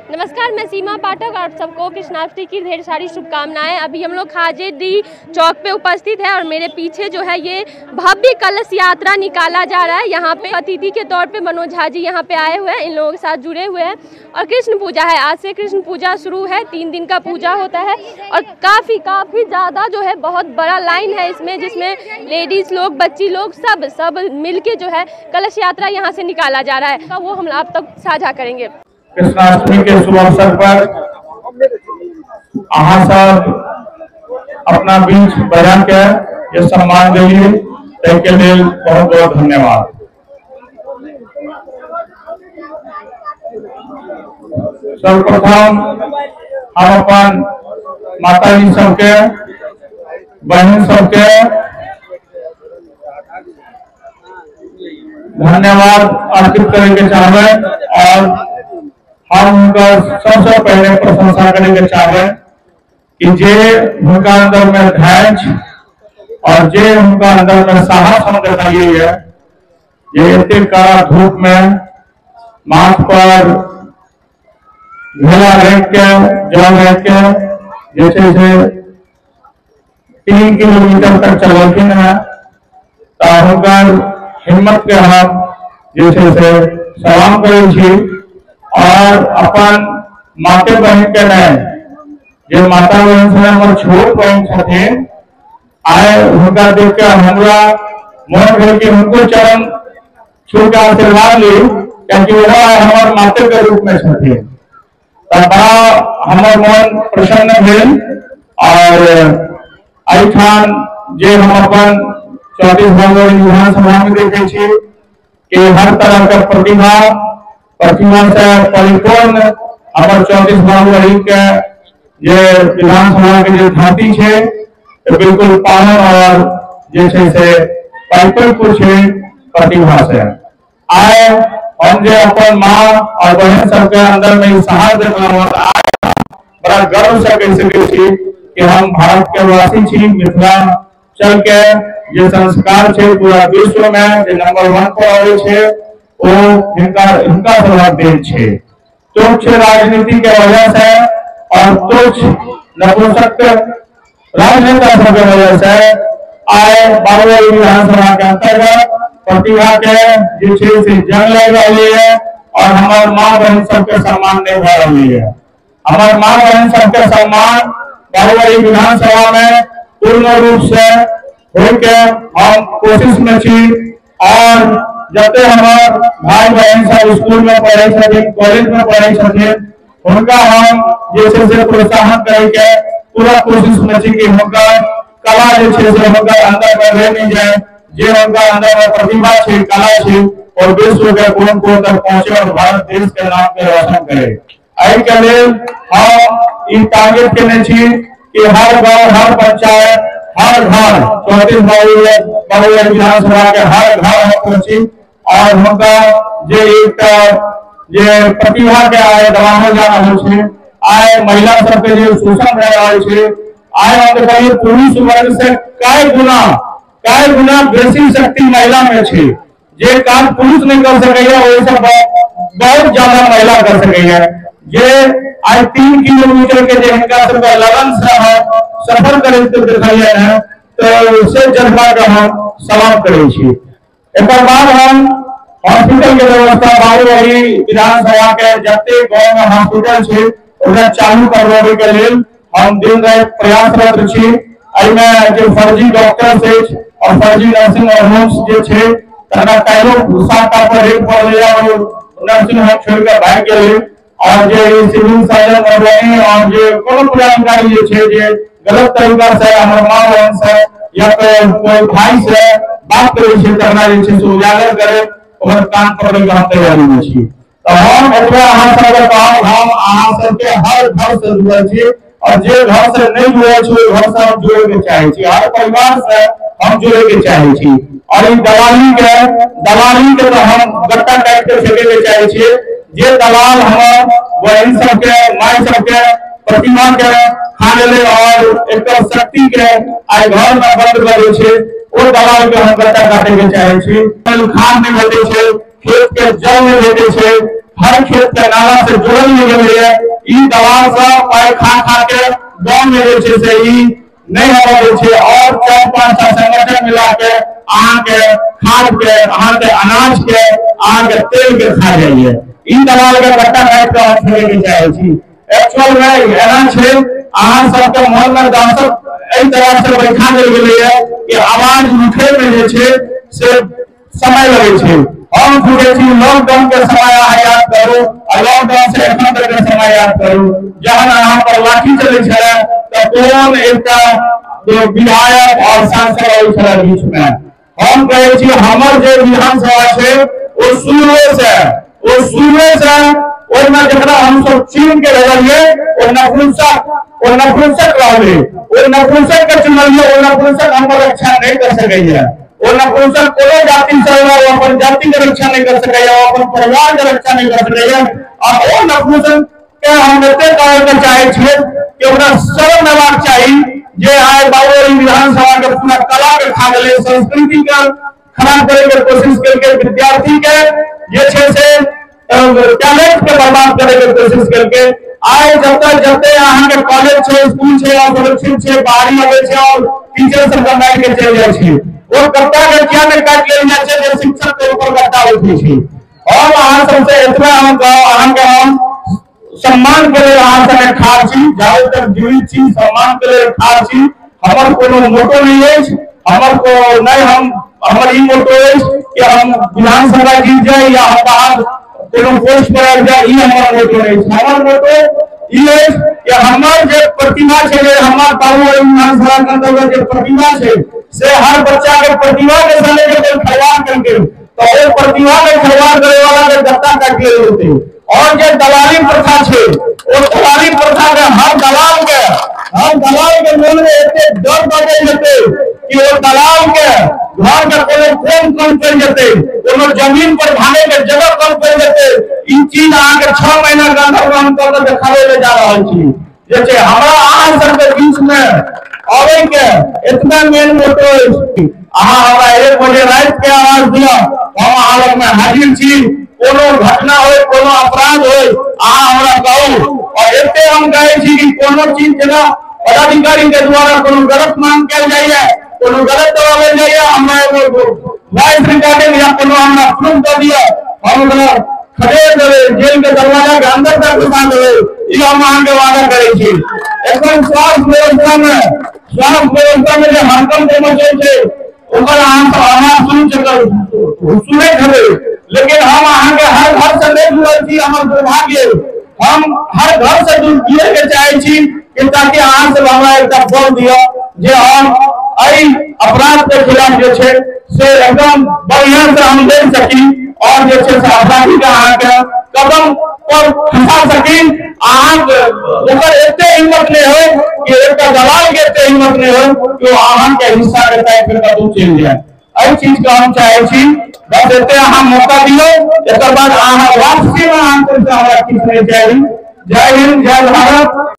नमस्कार, मैं सीमा पाठक और सबको कृष्णाष्टमी की ढेर सारी शुभकामनाएं। अभी हम लोग खाजेडी चौक पे उपस्थित है और मेरे पीछे जो है ये भव्य कलश यात्रा निकाला जा रहा है। यहाँ पे अतिथि के तौर पे मनोज झा जी यहाँ पे आए हुए हैं, इन लोगों के साथ जुड़े हुए हैं। और कृष्ण पूजा है, आज से कृष्ण पूजा शुरू है, 3 दिन का पूजा होता है और काफ़ी ज़्यादा जो है बहुत बड़ा लाइन है इसमें, जिसमें लेडीज़ लोग, बच्ची लोग सब मिल के जो है कलश यात्रा यहाँ से निकाला जा रहा है। वो हम आप तक साझा करेंगे। कृष्णाष्टमी के शुभ अवसर पर अहाँ सब अपना बीच बजा के ये सम्मान दिलिए, ताके लेल बहुत बहुत धन्यवाद। सर्वप्रथम हम अपन माता जी सबके, बहन सबके धन्यवाद अर्पित करेंगे चाहे और हम उनका सबसे पहले प्रशंसा करेंगे चाहे कि जे उनका अंदर में धैर्य और जे उनका अंदर में साहस हम दिखाई है, ये इतने कड़ा धूप में माथ पर झोला रख के, जल रख के जैसे 3 किलोमीटर तक चलखिन है, तो हुनकर हिम्मत के हम जैसे सलाम करे और अपन माते बहन के नहीं, जो माता बहन से हमारे छोट बहन छथिन, आए उनका देख के हमरा मन भेल कि उनको चरण छू के आशीर्वाद ली, क्योंकि वह हमारे माते के रूप में छथिन। तो बड़ा हमार मन प्रसन्न भेल और एठान जे हम अपन 34 भगवान विधानसभा में देखे छी कि हर तरह के प्रतिभा से परिपूर्ण हमारे 34 बाबू के जे विधानसभा के जो धाती है तो बिल्कुल पावन और जैसे से परिपूर्ण प्रतिभा से आए। हम जो अपन माँ और बहन सबके अंदर में साहस देखा, बड़ा गर्व से कह सके कि हम भारत के वासी छी, मिथिला चल के जो संस्कार है पूरा विश्व में जो नंबर 1 पर आवे छे वो इनका प्रभाव देन छे। तुच्छ राजनीति के वजह से और तुच्छ नपुंसक राजनेता सबके वजह से आए बाबू विधानसभा के अंतर्गत प्रतिभा के जो से जंग लग रही है और हमारे माँ बहन सबके सम्मान नहीं हो रही है। हमारे माँ बहन सबके सम्मान बाबू विधानसभा में पूर्ण रूप से होके हम कोशिश में छी और जब हमारे भाई बहन सब स्कूल में पढ़े छथिन, कॉलेज में पढ़े छथिन, उनका हम जैसे से प्रोत्साहन करके पूरा कोशिश में छी कि उनका कला जैसे से उनका अंदर में रह नहीं जाए, जो उनका अंदर में प्रतिभा है, कला है और विश्व के कोण तक पहुंचे और भारत देश के नाम के रोशन करे। एहि के लेल हम इ टारगेट केने छी कि हर गांव, हर पंचायत, हर घर 34 बाबू विधानसभा के हर घर हम पहुंची और उनका जे एक जे प्रतिभा के आए दबाव जा रहा है, आए महिला सबके जो शोषण रह रहा है, आए हम देखिए पुरुष वर्ग से कई गुना बेसी शक्ति महिला में छे। जे काम पुरुष नहीं कर सके वही सब बहुत ज्यादा महिला कर सके। जे आज 3 किलोमीटर के जो इनका सबका लगन से सफर करे दिखाइए है, तो उससे जनता का हम सलाम करे छी। एक बाद हम हॉस्पिटल के व्यवस्था बाबू विधानसभा के जते गाँव में हॉस्पिटल छे ओकरा चालू करवावे के लेल हम दिन रात प्रयासरत छी। एहिमे जो फर्जी डॉक्टर से और फर्जी नर्सिंग होम्स जे छे तकरा काइलो साटा पर रेट पर ले जाओ, नर्सिंग होम छोड़ के भाग गेल और जे सिविल सर्जन और जे कोनो जानकारी जे छे जे गलत तरीका से हमर मां बहन से या कोई भाई से बात करे छे तकरा जे छे उजागर करे और कान पकड़े के हम तैयारी में छी। तो हम एतबा अहाँ सबके काम हम अहाँ सबके हर घर से जुड़ल छी और जे घर से नहीं जुड़ल छी ओइ घर से हम जुड़े के चाहे छी, हर परिवार से हम जुड़े के चाहे छी। और इ दलाली के तो हम गट्टा काट के फेंके के चाहे छी। जे दलाल हमार बहन सबके, माई सबके प्रतिमा के खा ले और एक शक्ति के आइ घर में बंद करे छे, ओ दलाल के हम गट्टा काटे के चाहे छी। खाद नहीं भेटे छे, खेत के जल नहीं भेटे छे, हर खेत के नाला से जोड़ल नहीं गेल है, ई दवा से पाई खा खा के गांव में जे छे से ई नहीं होवे छे और 4-5 संगठन मिला के आहां के खाद के आहां के अनाज के आहां के तेल के खा जाइए ई दवा के बट्टा काट के छोड़े के चाहे छी एक्चुअल में एना छे आहां सब के मन में दहशत एई तरह से बैठा देल गेलै है कि आवाज उठे में जे छे से समय लगे छे हम पूछे छी लॉकडाउन के समय याद करू और लॉकडाउन से एखन तक के समय याद करू जहां अहां पर लाठी चले छले तो कौन एकटा जो विधायक और सांसद रहे छले बीच में हम कहे छी हमर जे विधानसभा छे ओ शुरू से ओइमे जकरा हम सब चीन के रहलिए ओ नपुंसक रहले ओ नपुंसक के चुनलिए ओ नपुंसक हमर रक्षा नहीं कर सकैया ओ नपुंसक कोनो जाति से अपन जाति के रक्षा नहीं कर सकैया अपन परिवार के रक्षा नहीं कर सकैया और ओ नपुंसक के हम एते कहै के चाहे छियै कि ओकरा शर्म लेबाक चाही जे आइ बाबू विधानसभा के पूरा कला के खा गेलै संस्कृति के खराब करे के कोशिश करके विद्यार्थी के जे छे से टैलेंट के बर्बाद करे के कोशिश करके आइ जते अहां के कॉलेज छे स्कूल छे और सुरक्षित छे बाहरी आवे छे और टीचर सब बनाई के चल जाय छे वो कर्ता के क्या में काट लेल जाय छे जे शिक्षक के ऊपर कर्ता उठे छे और अहां सब से इतना हम अहां के हम सम्मान के लिए अहां से ठाड़ छी जाओ तक जीवित छी सम्मान के लिए ठाड़ छी हमर कोनो मोटो नहीं है हमर को नहीं हम हमर ई मोटो है कि हम विधानसभा जीत जाए या हम बाहर कोनो पोस्ट पर आ जाए ई हमर मोटो है हमर मोटो ई है कि हमर जे प्रतिभा छे जे हमर बाबू विधानसभा के अंतर्गत जे प्रतिभा छे से हर बच्चा के प्रतिभा के संगे जे खिलवाड़ करके तो वो प्रतिभा के खिलवाड़ करे वाला के गत्ता काट ले होते और जो दलाली प्रथा छे वो दलाली प्रथा के हर दलाल के मन में एते डर बाटे जते कि वो दलाल के घर के कोनो कम कर जते कोनो जमीन पर भागे के जगह कम कर जते ई चीज आगे 6 महीना के अंदर हम कर देखावे ले जा रहल छी जे छे हमरा अहां सब के बीच में आवे के इतना मेन मोटो अहां हमरा 1 बजे रात के आवाज दिया हम हालत में हाजिर छी कोनो घटना हो कोनो अपराध हो अहां हमरा कहू और एते हम कहे छी कि कोनो चीज जेना पदाधिकारी के द्वारा कोनो गलत मांग कैल जाइए कोनो गलत दबाव जाइए हमरा वॉइस रिकॉर्डिंग या कोनो हमरा प्रूफ दे दिया हम खड़े देवे जेल के दरवाजा के अंदर तक घुसा देवे ई हम अहां के वादा करे छी एखन स्वास्थ्य व्यवस्था में जे हरकम मचे छे ओकर अहां सुने खबे लेकिन हम अहां के हर घर से नहीं जुड़ल छी हमर दुर्भाग्य हम हर घर से जुड़े के चाहे छी कि ताकि अहां से हमरा एकटा बल दियो जे हम एई अपराध के खिलाफ जे छे से एकदम बढ़िया से हम ले सकी और जे छे से अपराधी के अहां के कदम पर फंसा सकी अहां ओकर एते हिम्मत नहीं हो कि एकटा दलाल के एते हिम्मत नहीं हो कि अहां के हिस्सा के तय फिर कदम चल जाए एई चीज का हम चाहे छी बस एते अहां मौका दियो एकर बाद अहां वापसी में अहां से हमरा किछ नहीं चाहिए जय हिंद जय भारत।